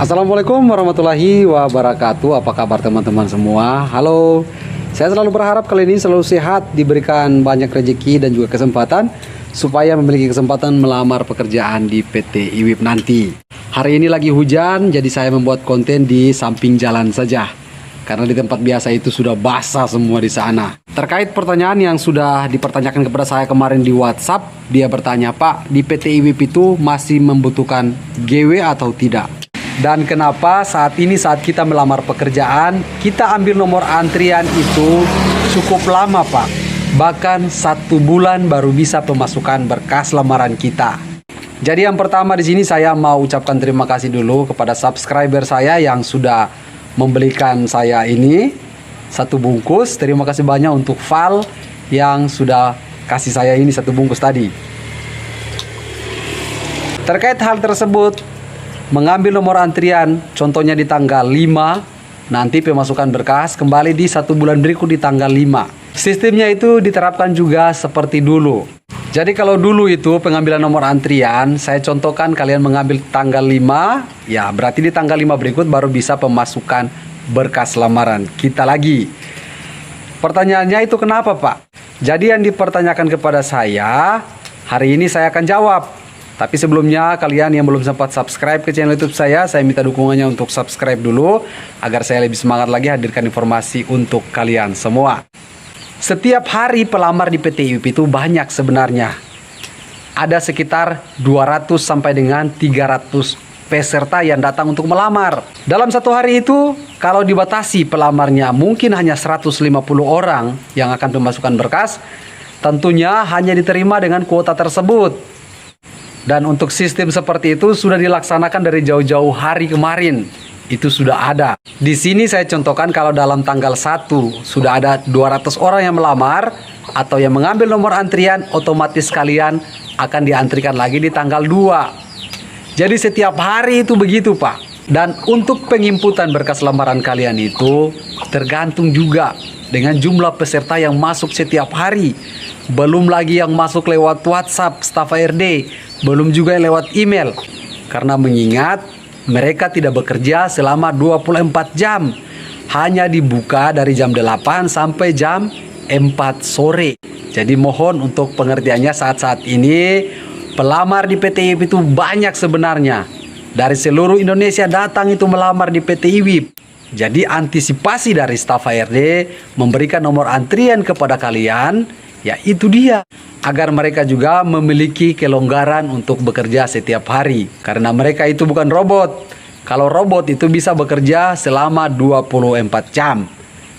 Assalamualaikum warahmatullahi wabarakatuh. Apa kabar teman-teman semua? Halo. Saya selalu berharap kali ini selalu sehat, diberikan banyak rezeki dan juga kesempatan supaya memiliki kesempatan melamar pekerjaan di PT IWIP nanti. Hari ini lagi hujan, jadi saya membuat konten di samping jalan saja. Karena di tempat biasa itu sudah basah semua di sana. Terkait pertanyaan yang sudah dipertanyakan kepada saya kemarin di WhatsApp, dia bertanya, "Pak, di PT IWIP itu masih membutuhkan GW atau tidak? Dan kenapa saat kita melamar pekerjaan, kita ambil nomor antrian itu cukup lama, Pak. Bahkan 1 bulan baru bisa pemasukan berkas lamaran kita." Jadi yang pertama di sini saya mau ucapkan terima kasih dulu kepada subscriber saya yang sudah membelikan saya ini 1 bungkus. Terima kasih banyak untuk Val yang sudah kasih saya ini 1 bungkus tadi. Terkait hal tersebut, mengambil nomor antrian contohnya di tanggal 5, nanti pemasukan berkas kembali di 1 bulan berikut di tanggal 5. Sistemnya itu diterapkan juga seperti dulu. Jadi kalau dulu itu pengambilan nomor antrian, saya contohkan kalian mengambil tanggal 5, ya berarti di tanggal 5 berikut baru bisa pemasukan berkas lamaran kita lagi. Pertanyaannya itu kenapa, Pak? Jadi yang dipertanyakan kepada saya, hari ini saya akan jawab. Tapi sebelumnya kalian yang belum sempat subscribe ke channel YouTube saya minta dukungannya untuk subscribe dulu agar saya lebih semangat lagi hadirkan informasi untuk kalian semua. Setiap hari pelamar di PT IWIP itu banyak sebenarnya. Ada sekitar 200 sampai dengan 300 peserta yang datang untuk melamar. Dalam 1 hari itu kalau dibatasi pelamarnya mungkin hanya 150 orang yang akan pemasukan berkas, tentunya hanya diterima dengan kuota tersebut. Dan untuk sistem seperti itu sudah dilaksanakan dari jauh-jauh hari kemarin. Itu sudah ada. Di sini saya contohkan kalau dalam tanggal 1 sudah ada 200 orang yang melamar atau yang mengambil nomor antrian, otomatis kalian akan diantrikan lagi di tanggal 2. Jadi setiap hari itu begitu, Pak. Dan untuk penginputan berkas lamaran kalian itu tergantung juga dengan jumlah peserta yang masuk setiap hari. Belum lagi yang masuk lewat WhatsApp staf HRD, belum juga lewat email. Karena mengingat mereka tidak bekerja selama 24 jam. Hanya dibuka dari jam 8 sampai jam 4 sore. Jadi mohon untuk pengertiannya saat-saat ini pelamar di PT IWIP itu banyak sebenarnya. Dari seluruh Indonesia datang itu melamar di PT IWIP. Jadi antisipasi dari staf HRD memberikan nomor antrian kepada kalian, ya itu dia. Agar mereka juga memiliki kelonggaran untuk bekerja setiap hari. Karena mereka itu bukan robot. Kalau robot itu bisa bekerja selama 24 jam.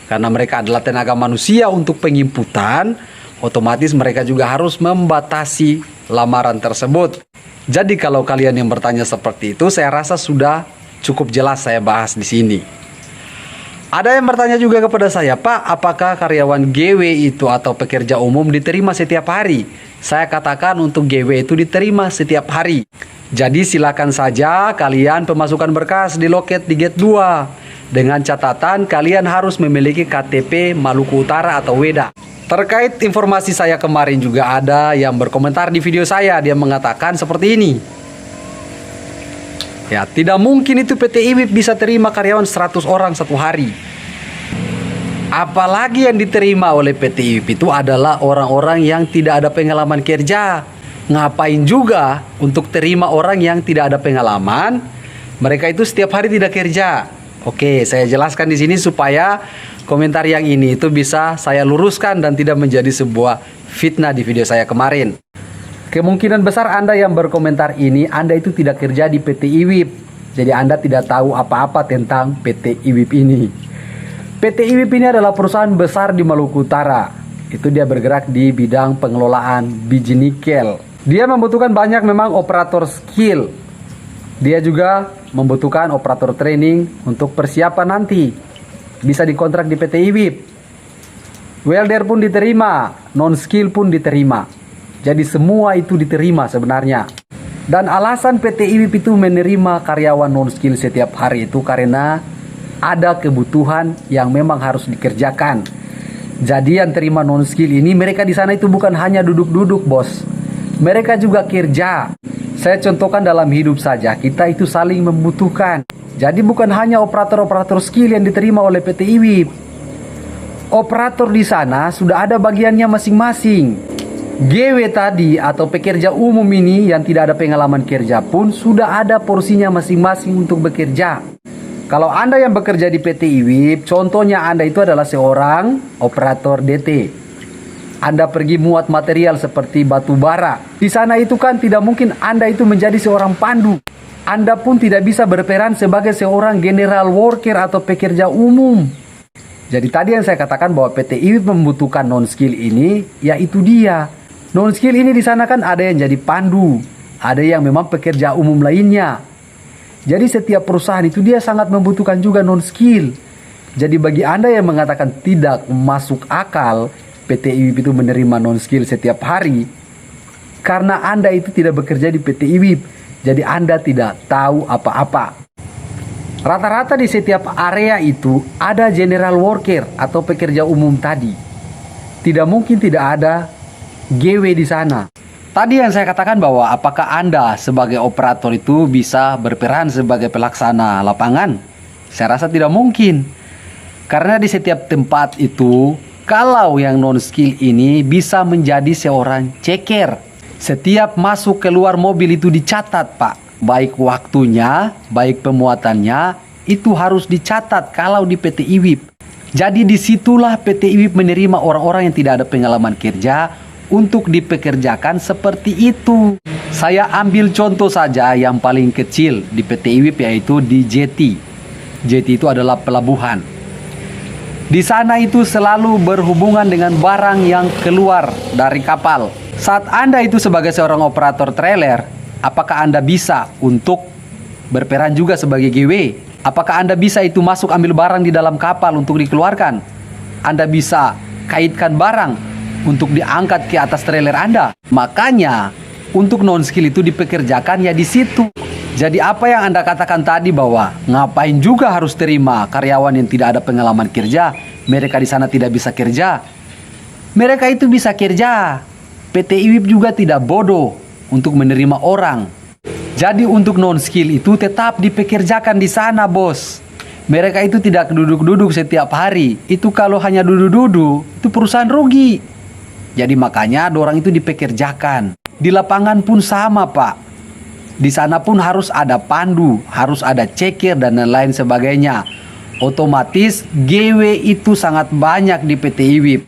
Karena mereka adalah tenaga manusia untuk penginputan, otomatis mereka juga harus membatasi lamaran tersebut. Jadi kalau kalian yang bertanya seperti itu, saya rasa sudah cukup jelas saya bahas di sini. Ada yang bertanya juga kepada saya, "Pak, apakah karyawan GW itu atau pekerja umum diterima setiap hari?" Saya katakan untuk GW itu diterima setiap hari. Jadi silakan saja kalian pemasukan berkas di loket di gate 2. Dengan catatan kalian harus memiliki KTP Maluku Utara atau WEDA. Terkait informasi saya kemarin juga ada yang berkomentar di video saya. Dia mengatakan seperti ini. Ya, tidak mungkin itu PT IWIP bisa terima karyawan 100 orang 1 hari. Apalagi yang diterima oleh PT IWIP itu adalah orang-orang yang tidak ada pengalaman kerja. Ngapain juga untuk terima orang yang tidak ada pengalaman? Mereka itu setiap hari tidak kerja. Oke, saya jelaskan di sini supaya komentar yang ini itu bisa saya luruskan dan tidak menjadi sebuah fitnah di video saya kemarin. Kemungkinan besar Anda yang berkomentar ini, Anda itu tidak kerja di PT IWIP. Jadi Anda tidak tahu apa-apa tentang PT IWIP ini. PT IWIP ini adalah perusahaan besar di Maluku Utara. Itu dia bergerak di bidang pengelolaan biji nikel. Dia membutuhkan banyak memang operator skill. Dia juga membutuhkan operator training untuk persiapan nanti. Bisa dikontrak di PT IWIP. Welder pun diterima, non skill pun diterima. Jadi semua itu diterima sebenarnya. Dan alasan PT IWIP itu menerima karyawan non-skill setiap hari itu karena ada kebutuhan yang memang harus dikerjakan. Jadi yang terima non-skill ini mereka di sana itu bukan hanya duduk-duduk, bos. Mereka juga kerja. Saya contohkan dalam hidup saja, kita itu saling membutuhkan. Jadi bukan hanya operator-operator skill yang diterima oleh PT IWIB. Operator di sana sudah ada bagiannya masing-masing. GW tadi atau pekerja umum ini yang tidak ada pengalaman kerja pun sudah ada porsinya masing-masing untuk bekerja. Kalau Anda yang bekerja di PT IWIB, contohnya Anda itu adalah seorang operator DT. Anda pergi muat material seperti batu bara. Di sana itu kan tidak mungkin Anda itu menjadi seorang pandu. Anda pun tidak bisa berperan sebagai seorang general worker atau pekerja umum. Jadi tadi yang saya katakan bahwa PT IWIB membutuhkan non-skill ini, yaitu dia. Non-skill ini di sana kan ada yang jadi pandu, ada yang memang pekerja umum lainnya. Jadi setiap perusahaan itu dia sangat membutuhkan juga non-skill. Jadi bagi Anda yang mengatakan tidak masuk akal PT IWIB itu menerima non-skill setiap hari, karena Anda itu tidak bekerja di PT IWIB, jadi Anda tidak tahu apa-apa. Rata-rata di setiap area itu ada general worker atau pekerja umum tadi. Tidak mungkin tidak ada GW di sana. Tadi yang saya katakan bahwa apakah Anda sebagai operator itu bisa berperan sebagai pelaksana lapangan? Saya rasa tidak mungkin. Karena di setiap tempat itu, kalau yang non-skill ini bisa menjadi seorang ceker. Setiap masuk keluar mobil itu dicatat, Pak. Baik waktunya, baik pemuatannya, itu harus dicatat kalau di PT IWIB. Jadi disitulah PT IWIB menerima orang-orang yang tidak ada pengalaman kerja untuk dipekerjakan seperti itu. Saya ambil contoh saja yang paling kecil di PT IWIB, yaitu di jetty. Jetty itu adalah pelabuhan. Di sana itu selalu berhubungan dengan barang yang keluar dari kapal. Saat Anda itu sebagai seorang operator trailer, apakah Anda bisa untuk berperan juga sebagai GW? Apakah Anda bisa itu masuk ambil barang di dalam kapal untuk dikeluarkan? Anda bisa kaitkan barang untuk diangkat ke atas trailer Anda. Makanya untuk non-skill itu dipekerjakan ya di situ. Jadi apa yang Anda katakan tadi bahwa ngapain juga harus terima karyawan yang tidak ada pengalaman kerja, mereka di sana tidak bisa kerja. Mereka itu bisa kerja. PT IWIB juga tidak bodoh untuk menerima orang. Jadi untuk non-skill itu tetap dipekerjakan di sana, bos. Mereka itu tidak duduk-duduk setiap hari. Itu kalau hanya duduk-duduk, itu perusahaan rugi. Jadi makanya orang itu dipekerjakan. Di lapangan pun sama, Pak. Di sana pun harus ada pandu, harus ada ceker dan lain sebagainya. Otomatis GW itu sangat banyak di PT IWIB.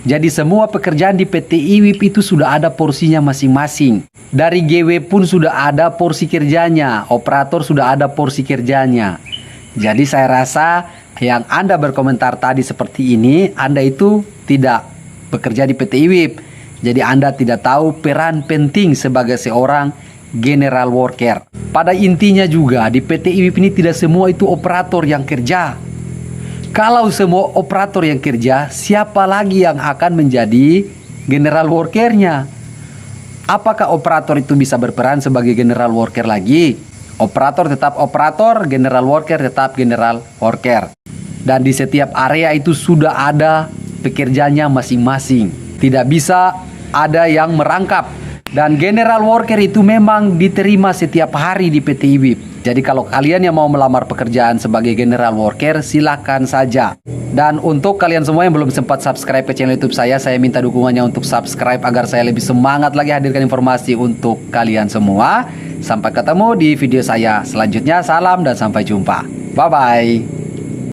Jadi semua pekerjaan di PT IWIB itu sudah ada porsinya masing-masing. Dari GW pun sudah ada porsi kerjanya, operator sudah ada porsi kerjanya. Jadi saya rasa yang Anda berkomentar tadi seperti ini, Anda itu tidak bekerja di PT IWIB. Jadi Anda tidak tahu peran penting sebagai seorang general worker. Pada intinya juga di PT IWIB ini tidak semua itu operator yang kerja. Kalau semua operator yang kerja, siapa lagi yang akan menjadi general workernya? Apakah operator itu bisa berperan sebagai general worker lagi? Operator tetap operator, general worker tetap general worker. Dan di setiap area itu sudah ada pekerjaannya masing-masing. Tidak bisa ada yang merangkap. Dan general worker itu memang diterima setiap hari di PT IWIB. Jadi kalau kalian yang mau melamar pekerjaan sebagai general worker, silakan saja. Dan untuk kalian semua yang belum sempat subscribe ke channel YouTube saya minta dukungannya untuk subscribe agar saya lebih semangat lagi hadirkan informasi untuk kalian semua. Sampai ketemu di video saya selanjutnya. Salam dan sampai jumpa. Bye-bye.